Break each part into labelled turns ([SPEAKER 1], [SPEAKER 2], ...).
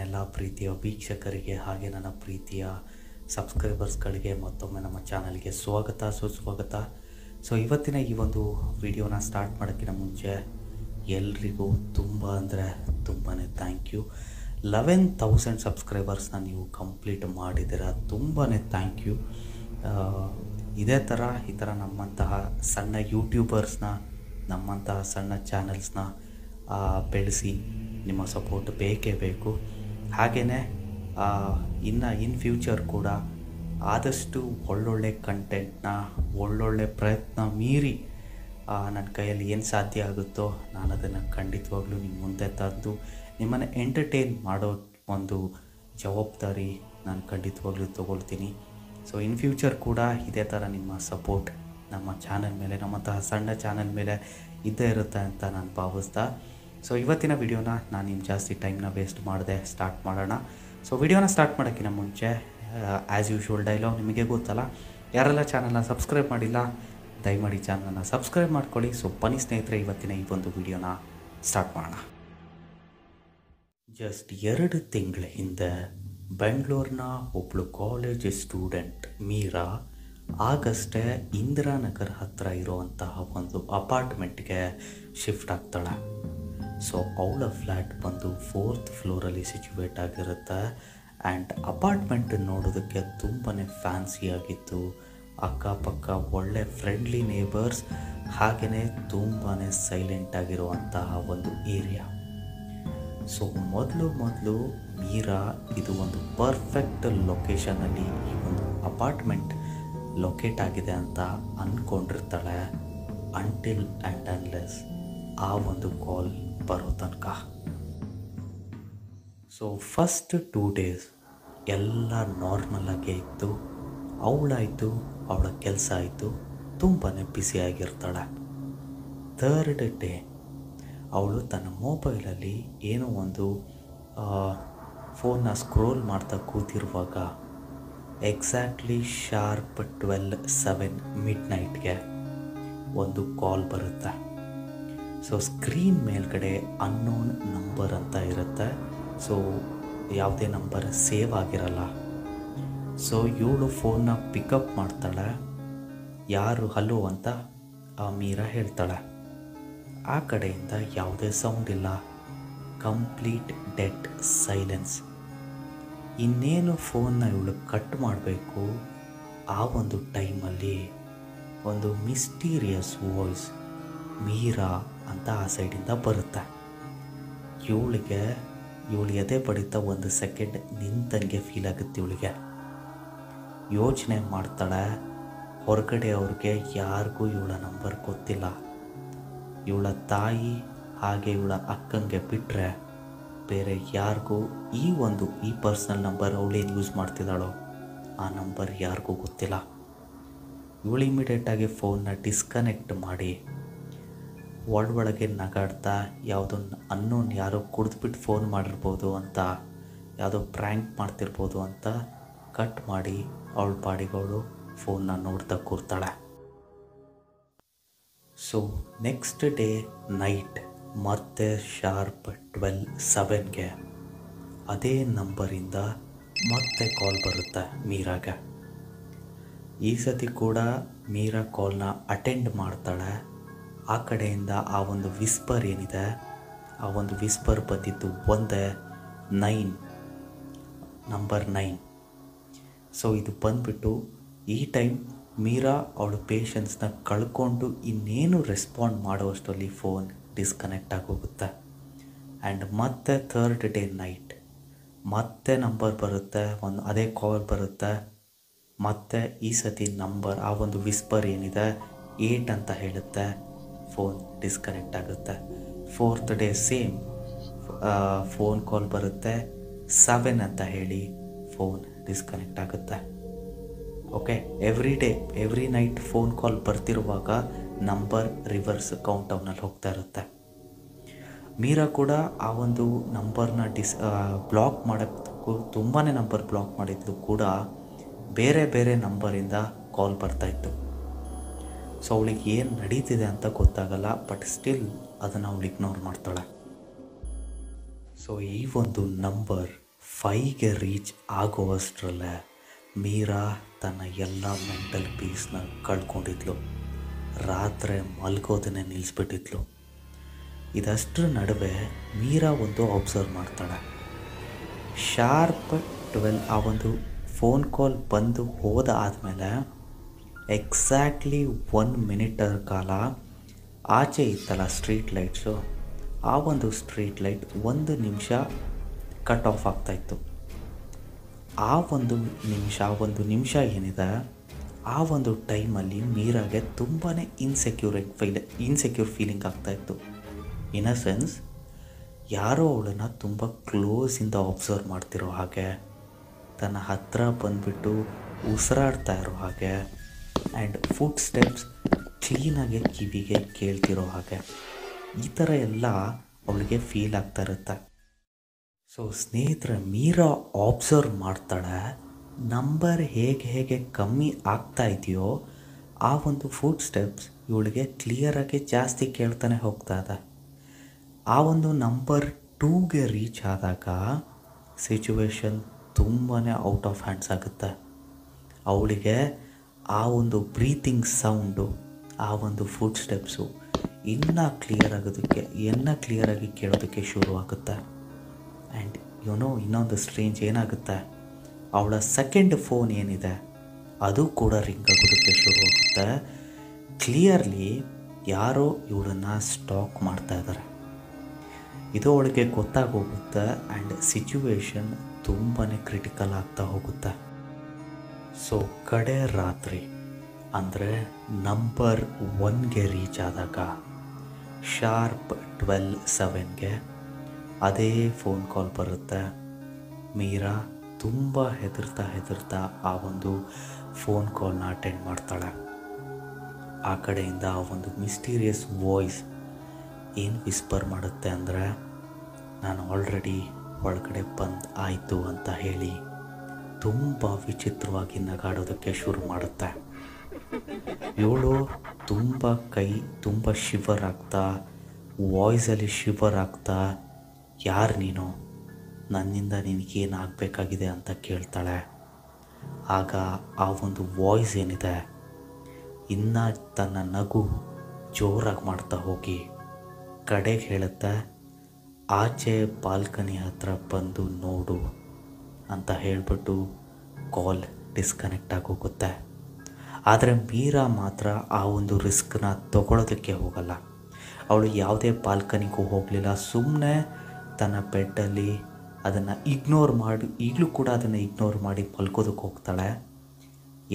[SPEAKER 1] ಎಲ್ಲ ಪ್ರೀತಿಯ ವೀಕ್ಷಕರಿಗೆ ಹಾಗೆ ನನ್ನ ಪ್ರೀತಿಯ ಸಬ್ಸ್ಕ್ರೈಬರ್ಸ್ಗಳಿಗೆ ಮತ್ತೊಮ್ಮೆ ನಮ್ಮ ಚಾನಲ್ಗೆ ಸ್ವಾಗತ ಸುಸ್ವಾಗತ. ಸೊ ಇವತ್ತಿನ ಈ ಒಂದು ವಿಡಿಯೋನ ಸ್ಟಾರ್ಟ್ ಮಾಡೋಕ್ಕಿಂತ ಮುಂಚೆ ಎಲ್ರಿಗೂ ತುಂಬ ಅಂದರೆ ತುಂಬಾ ಥ್ಯಾಂಕ್ ಯು. 11,000 ಸಬ್ಸ್ಕ್ರೈಬರ್ಸ್ನ ನೀವು ಕಂಪ್ಲೀಟ್ ಮಾಡಿದ್ದೀರ, ತುಂಬಾ ಥ್ಯಾಂಕ್ ಯು. ಈ ಥರ ನಮ್ಮಂತಹ ಸಣ್ಣ ಯೂಟ್ಯೂಬರ್ಸ್ನ, ನಮ್ಮಂತಹ ಸಣ್ಣ ಚಾನಲ್ಸ್ನ ಬೆಳೆಸಿ ನಿಮ್ಮ ಸಪೋರ್ಟ್ ಬೇಕೇ ಬೇಕು. ಹಾಗೆಯೇ ಇನ್ ಫ್ಯೂಚರ್ ಕೂಡ ಆದಷ್ಟು ಒಳ್ಳೊಳ್ಳೆ ಕಂಟೆಂಟ್ನ ಒಳ್ಳೊಳ್ಳೆ ಪ್ರಯತ್ನ ಮೀರಿ ನನ್ನ ಕೈಯಲ್ಲಿ ಏನು ಸಾಧ್ಯ ಆಗುತ್ತೋ ನಾನು ಅದನ್ನು ಖಂಡಿತವಾಗ್ಲೂ ನಿಮ್ಮ ಮುಂದೆ ತಂದು ನಿಮ್ಮನ್ನು ಎಂಟರ್ಟೈನ್ ಮಾಡೋ ಒಂದು ಜವಾಬ್ದಾರಿ ನಾನು ಖಂಡಿತವಾಗ್ಲೂ ತೊಗೊಳ್ತೀನಿ. ಸೊ ಇನ್ ಫ್ಯೂಚರ್ ಕೂಡ ಇದೇ ಥರ ನಿಮ್ಮ ಸಪೋರ್ಟ್ ನಮ್ಮ ಚಾನಲ್ ಮೇಲೆ, ನಮ್ಮಂತಹ ಸಣ್ಣ ಚಾನಲ್ ಮೇಲೆ ಇದ್ದೇ ಇರುತ್ತೆ ಅಂತ ನಾನು ಭಾವಿಸ್ತಾ, ಸೊ ಇವತ್ತಿನ ವಿಡಿಯೋನ ನಾನು ನಿಮ್ಮ ಜಾಸ್ತಿ ಟೈಮ್ನ ವೇಸ್ಟ್ ಮಾಡದೆ ಸ್ಟಾರ್ಟ್ ಮಾಡೋಣ. ಸೊ ವಿಡಿಯೋನ ಸ್ಟಾರ್ಟ್ ಮಾಡೋಕ್ಕಿಂತ ಮುಂಚೆ ಆ್ಯಸ್ ಯೂಶ್ವಲ್ ಡೈಲಾಗ್ ನಿಮಗೆ ಗೊತ್ತಲ್ಲ, ಯಾರೆಲ್ಲ ಚಾನಲ್ನ ಸಬ್ಸ್ಕ್ರೈಬ್ ಮಾಡಿಲ್ಲ ದಯಮಾಡಿ ಚಾನಲ್ನ ಸಬ್ಸ್ಕ್ರೈಬ್ ಮಾಡ್ಕೊಳ್ಳಿ. ಸೊ ಬನ್ನಿ ಸ್ನೇಹಿತರೆ, ಇವತ್ತಿನ ಈ ಒಂದು ವಿಡಿಯೋನ ಸ್ಟಾರ್ಟ್ ಮಾಡೋಣ. ಜಸ್ಟ್ 2 ತಿಂಗಳ ಹಿಂದೆ ಬೆಂಗಳೂರಿನ ಒಬ್ಬಳು ಕಾಲೇಜ್ ಸ್ಟೂಡೆಂಟ್ ಮೀರಾ ಆಗಷ್ಟೇ ಇಂದಿರಾನಗರ್ ಹತ್ತಿರ ಇರುವಂತಹ ಒಂದು ಅಪಾರ್ಟ್ಮೆಂಟ್ಗೆ ಶಿಫ್ಟ್ ಆಗ್ತಾಳೆ. ಸೊ ಅವಳ ಫ್ಲ್ಯಾಟ್ ಬಂದು 4th ಫ್ಲೋರಲ್ಲಿ ಸಿಚುವೇಟ್ ಆಗಿರುತ್ತೆ. ಆ್ಯಂಡ್ ಅಪಾರ್ಟ್ಮೆಂಟ್ ನೋಡೋದಕ್ಕೆ ತುಂಬಾ ಫ್ಯಾನ್ಸಿಯಾಗಿತ್ತು. ಅಕ್ಕಪಕ್ಕ ಒಳ್ಳೆ ಫ್ರೆಂಡ್ಲಿ ನೇಬರ್ಸ್, ಹಾಗೆಯೇ ತುಂಬಾ ಸೈಲೆಂಟ್ ಆಗಿರುವಂತಹ ಒಂದು ಏರಿಯಾ. ಸೊ ಮೊದಲು ಮೀರಾ ಇದು ಒಂದು ಪರ್ಫೆಕ್ಟ್ ಲೊಕೇಶನಲ್ಲಿ ಈ ಒಂದು ಅಪಾರ್ಟ್ಮೆಂಟ್ ಲೊಕೇಟ್ ಆಗಿದೆ ಅಂತ ಅಂದ್ಕೊಂಡಿರ್ತಾಳೆ, ಅಂಟಿಲ್ ಆ್ಯಂಡ್ ಅನ್ಲೆಸ್ ಆ ಒಂದು ಕಾಲ್ ಬರೋ ತನಕ. ಸೊ ಫಸ್ಟ್ 2 ಡೇಸ್ ಎಲ್ಲ ನಾರ್ಮಲಾಗೇ ಇತ್ತು. ಅವಳಾಯಿತು, ಅವಳ ಕೆಲಸ ಆಯಿತು, ತುಂಬಾ ಬ್ಯುಸಿಯಾಗಿರ್ತಾಳೆ. 3rd ಡೇ ಅವಳು ತನ್ನ ಮೊಬೈಲಲ್ಲಿ ಏನೋ ಒಂದು ಫೋನ್ನ ಸ್ಕ್ರೋಲ್ ಮಾಡ್ತಾ ಕೂತಿರುವಾಗ ಎಕ್ಸಾಕ್ಟ್ಲಿ ಶಾರ್ಪ್ 12:07 ಮಿಡ್ನೈಟ್ಗೆ ಒಂದು ಕಾಲ್ ಬರುತ್ತೆ. ಸೊ ಸ್ಕ್ರೀನ್ ಮೇಲ್ಗಡೆ ಅನ್ನೋನ್ ನಂಬರ್ ಅಂತ ಇರುತ್ತೆ. ಸೊ ಯಾವುದೇ ನಂಬರ್ ಸೇವ್ ಆಗಿರಲ್ಲ. ಸೊ ಇವಳು ಫೋನ್ನ ಪಿಕಪ್ ಮಾಡ್ತಾಳೆ. ಯಾರು ಹಲೋ ಅಂತ ಮೀರಾ ಹೇಳ್ತಾಳೆ. ಆ ಕಡೆಯಿಂದ ಯಾವುದೇ ಸೌಂಡ್ ಇಲ್ಲ, ಕಂಪ್ಲೀಟ್ ಡೆಡ್ ಸೈಲೆನ್ಸ್. ಇನ್ನೇನು ಫೋನ್ನ ಇವಳು ಕಟ್ ಮಾಡಬೇಕು, ಆ ಒಂದು ಟೈಮಲ್ಲಿ ಒಂದು ಮಿಸ್ಟೀರಿಯಸ್ ವಾಯ್ಸ್ ಮೀರಾ ಅಂತ ಆ ಸೈಡಿಂದ ಬರುತ್ತೆ. ಇವಳು ಎದೆ ಬಡಿತ 1 ಸೆಕೆಂಡ್ ನಿಂತಂಗೆ ಫೀಲ್ ಆಗುತ್ತೆ. ಇವಳಿಗೆ ಯೋಚನೆ ಮಾಡ್ತಾಳೆ, ಹೊರಗಡೆ ಅವ್ರಿಗೆ ಯಾರಿಗೂ ಇವಳ ನಂಬರ್ ಗೊತ್ತಿಲ್ಲ. ಇವಳ ತಾಯಿ ಹಾಗೆ ಇವಳ ಅಕ್ಕಂಗೆ ಬಿಟ್ಟರೆ ಬೇರೆ ಯಾರಿಗೂ ಈ ಪರ್ಸ್ನಲ್ ನಂಬರ್ ಅವಳೇನು ಯೂಸ್ ಮಾಡ್ತಿದ್ದಾಳೋ ಆ ನಂಬರ್ ಯಾರಿಗೂ ಗೊತ್ತಿಲ್ಲ. ಇವಳು ಇಮಿಡಿಯೇಟಾಗಿ ಫೋನ್ನ ಡಿಸ್ಕನೆಕ್ಟ್ ಮಾಡಿ ಒಳಗೆ ನಗಾಡ್ತಾ ಯಾವುದೋ ಅನ್ನೋನ್ ಯಾರೋ ಕುಡಿದ್ಬಿಟ್ಟು ಫೋನ್ ಮಾಡಿರ್ಬೋದು ಅಂತ, ಯಾವುದೋ ಪ್ರ್ಯಾಂಕ್ ಮಾಡ್ತಿರ್ಬೋದು ಅಂತ ಕಟ್ ಮಾಡಿ ಅವಳ ಪಾಡಿಗಳು ಫೋನ್ನ ನೋಡ್ತಾ ಕೂರ್ತಾಳೆ. ಸೊ ನೆಕ್ಸ್ಟ್ ಡೇ ನೈಟ್ ಮತ್ತೆ ಶಾರ್ಪ್ 12:07ಗೆ ಅದೇ ನಂಬರಿಂದ ಮತ್ತೆ ಕಾಲ್ ಬರುತ್ತೆ ಮೀರಾಗೆ. ಈ ಸತಿ ಕೂಡ ಮೀರಾ ಕಾಲ್ನ ಅಟೆಂಡ್ ಮಾಡ್ತಾಳೆ. ಆ ಕಡೆಯಿಂದ ಆ ಒಂದು ವಿಸ್ಪರ್ ಏನಿದೆ, ಆ ಒಂದು ವಿಸ್ಪರ್ ಬಂದಿದ್ದು ಒಂದೇ 9 ನಂಬರ್ 9. ಸೊ ಇದು ಬಂದ್ಬಿಟ್ಟು ಈ ಟೈಮ್ ಮೀರಾ ಅವಳ ಪೇಷನ್ಸ್ನ ಕಳ್ಕೊಂಡು ಇನ್ನೇನು ರೆಸ್ಪಾಂಡ್ ಮಾಡೋಷ್ಟರಲ್ಲಿ ಫೋನ್ ಡಿಸ್ಕನೆಕ್ಟ್ ಆಗೋಗುತ್ತೆ. ಆ್ಯಂಡ್ ಮತ್ತೆ 3rd ಡೇ ನೈಟ್ ಮತ್ತೆ ನಂಬರ್ ಬರುತ್ತೆ, ಅದೇ ಕಾಲ್ ಬರುತ್ತೆ. ಮತ್ತೆ ಈ ಸತಿ ನಂಬರ್ ಆ ಒಂದು ವಿಸ್ಪರ್ ಏನಿದೆ 8 ಅಂತ ಹೇಳುತ್ತೆ, ಫೋನ್ ಡಿಸ್ಕನೆಕ್ಟ್ ಆಗುತ್ತೆ. 4th day same phone call ಬರುತ್ತೆ, 7 ಅಂತ ಹೇಳಿ ಫೋನ್ ಡಿಸ್ಕನೆಕ್ಟ್ ಆಗುತ್ತೆ. Okay, every night phone call ಬರ್ತಿರುವಾಗ ನಂಬರ್ ರಿವರ್ಸ್ ಕೌಂಟ್ ಡೌನಲ್ಲಿ ಹೋಗ್ತಾ ಇರುತ್ತೆ. ಮೀರಾ ಕೂಡ ಆ ಒಂದು ನಂಬರ್ನ ಬ್ಲಾಕ್ ಮಾಡೋಕ್ಕೂ ತುಂಬಾ ನಂಬರ್ ಬ್ಲಾಕ್ ಮಾಡಿದ್ದು ಕೂಡ ಬೇರೆ ನಂಬರಿಂದ ಕಾಲ್ ಬರ್ತಾಯಿತ್ತು. ಸೊ ಅವಳಿಗೆ ಏನು ನಡೀತಿದೆ ಅಂತ ಗೊತ್ತಾಗಲ್ಲ, ಬಟ್ ಸ್ಟಿಲ್ ಅದನ್ನು ಅವಳು ಇಗ್ನೋರ್ ಮಾಡ್ತಾಳೆ. ಸೊ ಈ ಒಂದು ನಂಬರ್ 5ಗೆ ರೀಚ್ ಆಗುವಷ್ಟರಲ್ಲೇ ಮೀರಾ ತನ್ನ ಎಲ್ಲ ಮೆಂಟಲ್ ಪೀಸ್ನ ಕಳ್ಕೊಂಡಿದ್ಲು. ರಾತ್ರಿ ಮಲ್ಗೋದನ್ನೇ ನಿಲ್ಲಿಸ್ಬಿಟ್ಟಿದ್ಲು. ಇದಷ್ಟರ ನಡುವೆ ಮೀರಾ ಒಂದು ಅಬ್ಸರ್ವ್ ಮಾಡ್ತಾಳೆ. ಶಾರ್ಪ್ 12 ಆ ಒಂದು ಫೋನ್ ಕಾಲ್ ಬಂದು ಹೋದ ಆದಮೇಲೆ ಎಕ್ಸಾಕ್ಟ್ಲಿ 1 ಮಿನಿಟರ ಕಾಲ ಆಚೆ ಇತ್ತಲ್ಲ ಸ್ಟ್ರೀಟ್ ಲೈಟ್ಸು, ಆ ಒಂದು ಸ್ಟ್ರೀಟ್ ಲೈಟ್ 1 ನಿಮಿಷ ಕಟ್ ಆಫ್ ಆಗ್ತಾಯಿತ್ತು. ಆ ಒಂದು ನಿಮಿಷ ಏನಿದೆ, ಆ ಒಂದು ಟೈಮಲ್ಲಿ ಮೀರಾಗೆ ತುಂಬಾ ಇನ್ಸೆಕ್ಯೂರ್ ಫೀಲಿಂಗ್ ಆಗ್ತಾಯಿತ್ತು. ಇನ್ ಅ ಸೆನ್ಸ್ ಯಾರೋ ಅವಳನ್ನು ತುಂಬ ಕ್ಲೋಸಿಂದ ಅಬ್ಸರ್ವ್ ಮಾಡ್ತಿರೋ ಹಾಗೆ, ತನ್ನ ಹತ್ತಿರ ಬಂದುಬಿಟ್ಟು ಉಸಿರಾಡ್ತಾ ಇರೋ ಹಾಗೆ, ಆ್ಯಂಡ್ ಫುಟ್ ಸ್ಟೆಪ್ಸ್ ಕ್ಲೀನಾಗಿ ಕಿವಿಗೆ ಕೇಳ್ತಿರೋ ಹಾಗೆ, ಈ ಥರ ಎಲ್ಲ ಅವಳಿಗೆ ಫೀಲ್ ಆಗ್ತಾ ಇರುತ್ತೆ. ಸೊ ಸ್ನೇಹಿತರೆ, ಮೀರಾ ಅಬ್ಸರ್ವ್ ಮಾಡ್ತಾಳೆ, ನಂಬರ್ ಹೇಗೆ ಕಮ್ಮಿ ಆಗ್ತಾ ಇದೆಯೋ ಆ ಒಂದು ಫುಟ್ ಸ್ಟೆಪ್ಸ್ ಇವಳಿಗೆ ಕ್ಲಿಯರಾಗಿ ಜಾಸ್ತಿ ಕೇಳ್ತಾನೆ ಹೋಗ್ತಾ ಇದೆ. ಆ ಒಂದು ನಂಬರ್ 2ಗೆ ರೀಚ್ ಆದಾಗ ಸಿಚುವೇಶನ್ ತುಂಬಾ ಔಟ್ ಆಫ್ ಹ್ಯಾಂಡ್ಸ್ ಆಗುತ್ತೆ. ಅವಳಿಗೆ ಆ ಒಂದು ಬ್ರೀತಿಂಗ್ ಸೌಂಡು, ಆ ಒಂದು ಫುಟ್ ಸ್ಟೆಪ್ಸು ಇನ್ನೂ ಕ್ಲಿಯರಾಗಿ ಕೇಳೋದಕ್ಕೆ ಶುರುವಾಗುತ್ತೆ. ಆ್ಯಂಡ್ ಇನ್ನೊಂದು ಸ್ಟ್ರೇಂಜ್ ಏನಾಗುತ್ತೆ, ಅವಳ ಸೆಕೆಂಡ್ ಫೋನ್ ಏನಿದೆ ಅದು ಕೂಡ ರಿಂಗ್ ಆಗೋದಕ್ಕೆ ಶುರುವಾಗುತ್ತೆ. ಕ್ಲಿಯರ್ಲಿ ಯಾರೋ ಇವಳನ್ನು ಸ್ಟಾಕ್ ಮಾಡ್ತಾ ಇದ್ದಾರೆ. ಇದು ಅವಳಿಗೆ ಗೊತ್ತಾಗೋಗುತ್ತೆ. ಆ್ಯಂಡ್ ಸಿಚುವೇಶನ್ ತುಂಬಾ ಕ್ರಿಟಿಕಲ್ ಆಗ್ತಾ ಹೋಗುತ್ತೆ. ಸೊ ಕಡೆ ರಾತ್ರಿ ಅಂದರೆ ನಂಬರ್ 1ಗೆ ರೀಚ್ ಆದಾಗ ಶಾರ್ಪ್ 12:07ಗೆ ಅದೇ ಫೋನ್ ಕಾಲ್ ಬರುತ್ತೆ. ಮೀರಾ ತುಂಬ ಹೆದರ್ತಾ ಆ ಒಂದು ಫೋನ್ ಕಾಲ್ನ ಅಟೆಂಡ್ ಮಾಡ್ತಾಳೆ. ಆ ಕಡೆಯಿಂದ ಆ ಒಂದು ಮಿಸ್ಟೀರಿಯಸ್ ವಾಯ್ಸ್ ಏನು ವಿಸ್ಪರ್ ಮಾಡುತ್ತೆ ಅಂದರೆ, ನಾನು ಆಲ್ರೆಡಿ ಒಳಗಡೆ ಆಯಿತು ಅಂತ ಹೇಳಿ ತುಂಬ ವಿಚಿತ್ರವಾಗಿ ನಗಾಡೋದಕ್ಕೆ ಶುರು ಮಾಡುತ್ತೆ. ಇವಳು ತುಂಬ ಶಿವರ್ ಆಗ್ತಾ, ವಾಯ್ಸಲ್ಲಿ ಶಿವರ್ ಆಗ್ತಾ, ಯಾರು ನೀನು, ನನ್ನಿಂದ ನಿನಗೇನಾಗಬೇಕಾಗಿದೆ ಅಂತ ಕೇಳ್ತಾಳೆ. ಆಗ ಆ ಒಂದು ವಾಯ್ಸ್ ಏನಿದೆ ಇನ್ನು ತನ್ನ ನಗು ಜೋರಾಗಿ ಮಾಡ್ತಾ ಹೋಗಿ ಕಡೆಗೆ ಹೇಳುತ್ತೆ, ಆಚೆ ಬಾಲ್ಕನಿ ಹತ್ರ ಬಂದು ನೋಡು ಅಂತ ಹೇಳಿಬಿಟ್ಟು ಕಾಲ್ ಡಿಸ್ಕನೆಕ್ಟ್ ಆಗೋಗುತ್ತೆ. ಆದರೆ ಮೀರಾ ಮಾತ್ರ ಆ ಒಂದು ರಿಸ್ಕ್ನ ತಗೊಳ್ಳೋದಕ್ಕೆ ಹೋಗಲ್ಲ. ಅವಳು ಯಾವುದೇ ಬಾಲ್ಕನಿಗೂ ಹೋಗಲಿಲ್ಲ. ಸುಮ್ಮನೆ ತನ್ನ ಬೆಡ್ಡಲ್ಲಿ ಅದನ್ನು ಈಗಲೂ ಕೂಡ ಅದನ್ನು ಇಗ್ನೋರ್ ಮಾಡಿ ಮಲ್ಕೋದಕ್ಕೆ ಹೋಗ್ತಾಳೆ.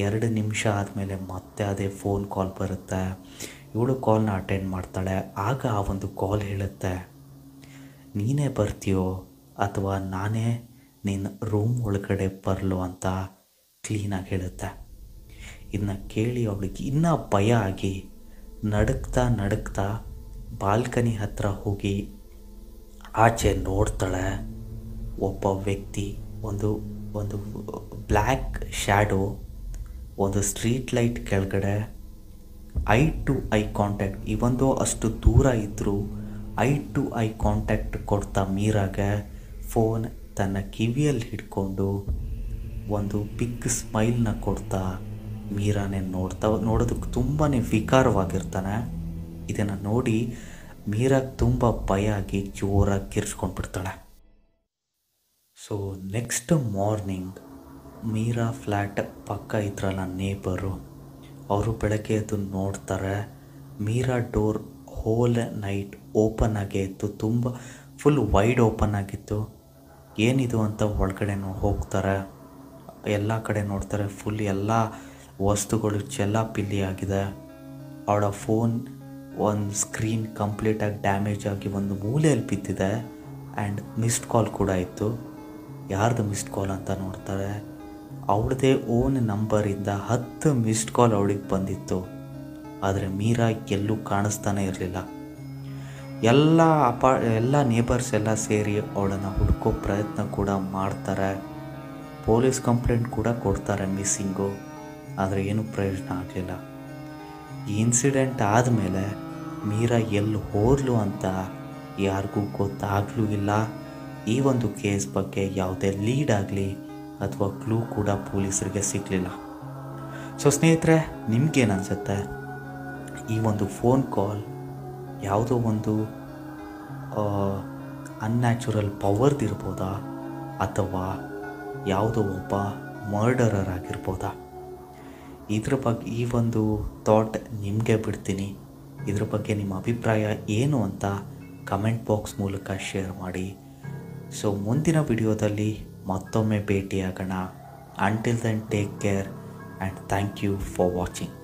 [SPEAKER 1] 2 ನಿಮಿಷ ಆದಮೇಲೆ ಮತ್ತೆ ಅದೇ ಫೋನ್ ಕಾಲ್ ಬರುತ್ತೆ. ಇವಳು ಕಾಲ್ನ ಅಟೆಂಡ್ ಮಾಡ್ತಾಳೆ. ಆಗ ಆ ಒಂದು ಕಾಲ್ ಹೇಳುತ್ತೆ, ನೀನೇ ಬರ್ತೀಯೋ ಅಥವಾ ನಾನೇ ನಿನ್ನ ರೂಮ್ ಒಳಗಡೆ ಬರಲು ಅಂತ ಕ್ಲೀನಾಗಿ ಹೇಳುತ್ತೆ. ಇದನ್ನ ಕೇಳಿ ಅವಳಿಗೆ ಇನ್ನೂ ಭಯ ಆಗಿ ನಡುಕ್ತಾ ಬಾಲ್ಕನಿ ಹತ್ರ ಹೋಗಿ ಆಚೆ ನೋಡ್ತಾಳೆ. ಒಬ್ಬ ವ್ಯಕ್ತಿ ಒಂದು ಬ್ಲ್ಯಾಕ್ ಶ್ಯಾಡೋ ಒಂದು ಸ್ಟ್ರೀಟ್ ಲೈಟ್ ಕೆಳಗಡೆ ಐ ಟು ಐ ಕಾಂಟ್ಯಾಕ್ಟ್, ಇವೊಂದು ಅಷ್ಟು ದೂರ ಇದ್ದರೂ ಐ ಟು ಐ ಕಾಂಟ್ಯಾಕ್ಟ್ ಕೊಡ್ತಾ ಮೀರಾಗೆ ಫೋನ್ ತನ್ನ ಕಿವಿಯಲ್ಲಿ ಹಿಡ್ಕೊಂಡು ಒಂದು ಬಿಗ್ ಸ್ಮೈಲ್ನ ಕೊಡ್ತಾ ಮೀರಾನೇ ನೋಡೋದಕ್ಕೆ ತುಂಬಾ ವಿಕಾರವಾಗಿರ್ತಾನೆ. ಇದನ್ನು ನೋಡಿ ಮೀರಾಗೆ ತುಂಬ ಭಯ ಆಗಿ ಜೋರಾಗಿ ಕಿರ್ಚ್ಕೊಂಡ್ಬಿಡ್ತಾಳೆ. So next morning Meera flat ಪಕ್ಕ ಇದ್ರಲ್ಲ ನೇಬರು, ಅವರು ಬೆಳಗ್ಗೆ ಎದ್ದು ನೋಡ್ತಾರೆ. Meera door whole night open ಆಗೇ ಇತ್ತು, ತುಂಬ ಫುಲ್ ವೈಡ್ ಓಪನ್ ಆಗಿತ್ತು. ಏನಿದು ಅಂತ ಒಳಗಡೆ ಹೋಗ್ತಾರೆ. ಎಲ್ಲ ಕಡೆ ನೋಡ್ತಾರೆ. ಫುಲ್ ಎಲ್ಲ ವಸ್ತುಗಳು ಚೆಲ್ಲಾಪಿಲ್ಲಿ ಆಗಿದೆ. ಅವಳ ಫೋನ್ ಒಂದು ಸ್ಕ್ರೀನ್ ಕಂಪ್ಲೀಟಾಗಿ ಡ್ಯಾಮೇಜ್ ಆಗಿ ಒಂದು ಮೂಲೆಯಲ್ಲಿ ಬಿದ್ದಿದೆ. ಆ್ಯಂಡ್ ಮಿಸ್ಡ್ ಕಾಲ್ ಕೂಡ ಇತ್ತು. ಯಾರ್ದು ಮಿಸ್ಡ್ ಕಾಲ್ ಅಂತ ನೋಡ್ತಾರೆ. ಅವಳದೇ ಓನ್ ನಂಬರಿಂದ 10 ಮಿಸ್ಡ್ ಕಾಲ್ ಅವಳಿಗೆ ಬಂದಿತ್ತು. ಆದರೆ ಮೀರಾ ಎಲ್ಲೂ ಕಾಣಿಸ್ತಾನೆ ಇರಲಿಲ್ಲ. ಎಲ್ಲ ನೇಬರ್ಸ್ ಎಲ್ಲ ಸೇರಿ ಅವಳನ್ನು ಹುಡುಕೋ ಪ್ರಯತ್ನ ಕೂಡ ಮಾಡ್ತಾರೆ. ಪೊಲೀಸ್ ಕಂಪ್ಲೇಂಟ್ ಕೂಡ ಕೊಡ್ತಾರೆ ಮಿಸ್ಸಿಂಗು. ಆದರೆ ಏನೂ ಪ್ರಯೋಜನ ಆಗಲಿಲ್ಲ. ಈ ಇನ್ಸಿಡೆಂಟ್ ಆದಮೇಲೆ ಮೀರಾ ಎಲ್ಲಿ ಹೋದ್ಲು ಅಂತ ಯಾರಿಗೂ ಗೊತ್ತಾಗಲೂ ಇಲ್ಲ. ಈ ಒಂದು ಕೇಸ್ ಬಗ್ಗೆ ಯಾವುದೇ ಲೀಡ್ ಆಗಲಿ ಅಥವಾ ಕ್ಲೂ ಕೂಡ ಪೊಲೀಸರಿಗೆ ಸಿಗಲಿಲ್ಲ. ಸೊ ಸ್ನೇಹಿತರೆ, ನಿಮಗೇನು ಅನಿಸುತ್ತೆ? ಈ ಒಂದು ಫೋನ್ ಕಾಲ್ ಯಾವುದೋ ಒಂದು ಅನ್ಯಾಚುರಲ್ ಪವರ್ದಿರ್ಬೋದಾ ಅಥವಾ ಯಾವುದೋ ಒಬ್ಬ ಮರ್ಡರರ್ ಆಗಿರ್ಬೋದಾ? ಇದ್ರ ಬಗ್ಗೆ ಈ ಒಂದು ಥಾಟ್ ನಿಮಗೆ ಬಿಡ್ತೀನಿ. ಇದ್ರ ಬಗ್ಗೆ ನಿಮ್ಮ ಅಭಿಪ್ರಾಯ ಏನು ಅಂತ ಕಮೆಂಟ್ ಬಾಕ್ಸ್ ಮೂಲಕ ಶೇರ್ ಮಾಡಿ. ಸೊ ಮುಂದಿನ ವಿಡಿಯೋದಲ್ಲಿ ಮತ್ತೊಮ್ಮೆ ಭೇಟಿಯಾಗೋಣ. Until then take care and thank you for watching.